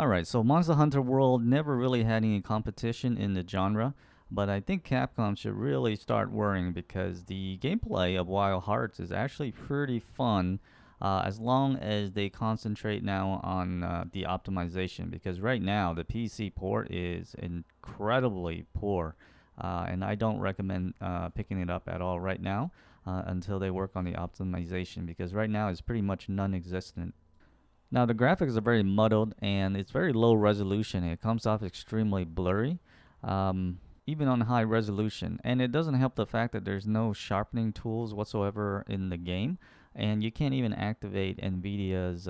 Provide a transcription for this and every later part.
Alright, so Monster Hunter World never really had any competition in the genre, but I think Capcom should really start worrying because the gameplay of Wild Hearts is actually pretty fun as long as they concentrate now on the optimization, because right now the PC port is incredibly poor, and I don't recommend picking it up at all right now until they work on the optimization, because right now it's pretty much non-existent. Now the graphics are very muddled and it's very low resolution. It comes off extremely blurry, even on high resolution. And it doesn't help the fact that there's no sharpening tools whatsoever in the game, and you can't even activate NVIDIA's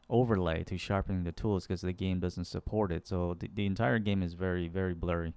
overlay to sharpen the tools because the game doesn't support it. So the entire game is very, very blurry.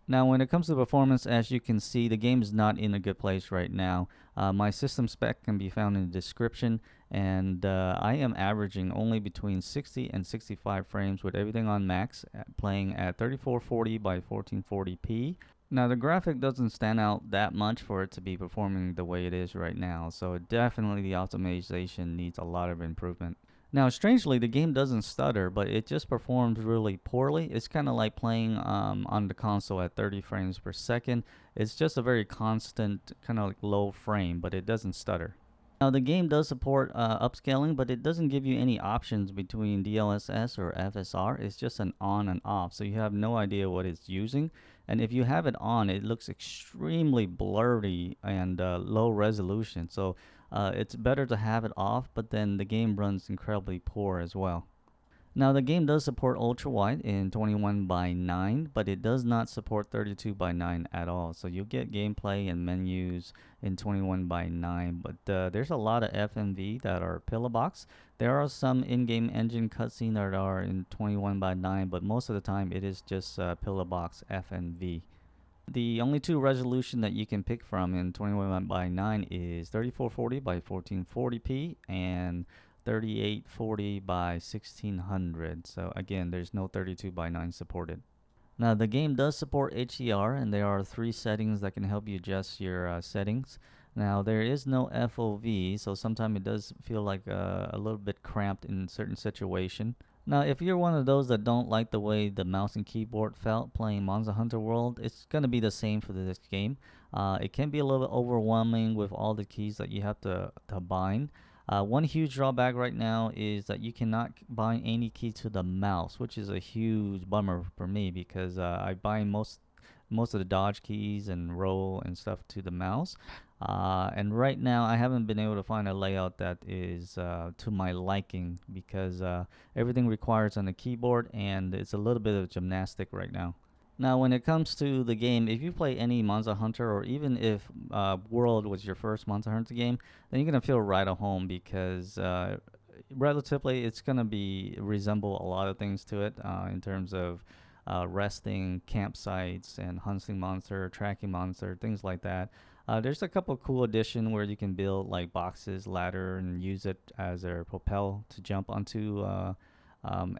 Now, when it comes to performance, as you can see, the game is not in a good place right now. My system spec can be found in the description, and I am averaging only between 60 and 65 frames with everything on max, playing at 3440 by 1440p. Now, the graphic doesn't stand out that much for it to be performing the way it is right now, so definitely the optimization needs a lot of improvement. Now, strangely, the game doesn't stutter, but it just performs really poorly. It's kind of like playing on the console at 30 frames per second. It's just a very constant, kind of like low frame, but it doesn't stutter. Now, the game does support upscaling, but it doesn't give you any options between DLSS or FSR. It's just an on and off, so you have no idea what it's using. And if you have it on, it looks extremely blurry and low resolution. So it's better to have it off, but then the game runs incredibly poor as well. Now the game does support ultra wide in 21 by 9, but it does not support 32 by 9 at all. So you'll get gameplay and menus in 21 by 9, but there's a lot of FMV that are pillar box. There are some in-game engine cutscenes that are in 21 by 9, but most of the time it is just pillar box FMV. The only two resolution that you can pick from in 21 by 9 is 3440 by 1440p and 3840 by 1600. So again, there's no 32 by 9 supported. Now the game does support HDR, and there are 3 settings that can help you adjust your settings. Now there is no FOV, so sometimes it does feel like a little bit cramped in certain situation. Now, if you're one of those that don't like the way the mouse and keyboard felt playing Monster Hunter World, it's going to be the same for this game. It can be a little bit overwhelming with all the keys that you have to bind. One huge drawback right now is that you cannot bind any key to the mouse, which is a huge bummer for me because I bind most of the dodge keys and roll and stuff to the mouse. And right now I haven't been able to find a layout that is to my liking because everything requires on the keyboard and it's a little bit of gymnastic right now. Now when it comes to the game, if you play any Monster Hunter, or even if World was your first Monster Hunter game, then you're going to feel right at home because relatively it's going to be resemble a lot of things to it in terms of resting, campsites, and hunting monster, tracking monster, things like that. There's a couple of cool additions where you can build like boxes, ladder, and use it as a propel to jump onto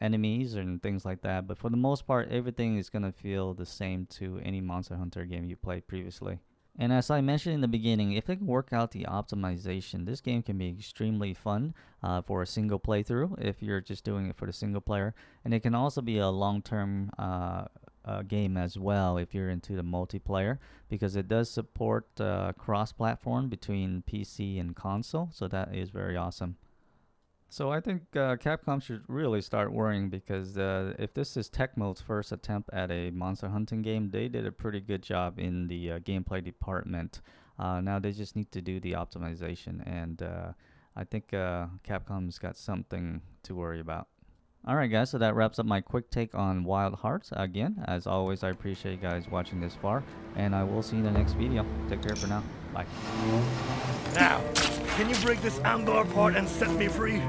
enemies and things like that. But for the most part, everything is going to feel the same to any Monster Hunter game you played previously. And as I mentioned in the beginning, if they can work out the optimization, this game can be extremely fun for a single playthrough if you're just doing it for the single player. And it can also be a long-term game as well if you're into the multiplayer, because it does support cross-platform between PC and console, so that is very awesome. So I think Capcom should really start worrying because if this is Tecmo's first attempt at a monster hunting game, they did a pretty good job in the gameplay department. Now they just need to do the optimization, and I think Capcom's got something to worry about. Alright guys, so that wraps up my quick take on Wild Hearts. Again, as always, I appreciate you guys watching this far, and I will see you in the next video. Take care for now. Bye. Now, can you break this Angor apart and set me free?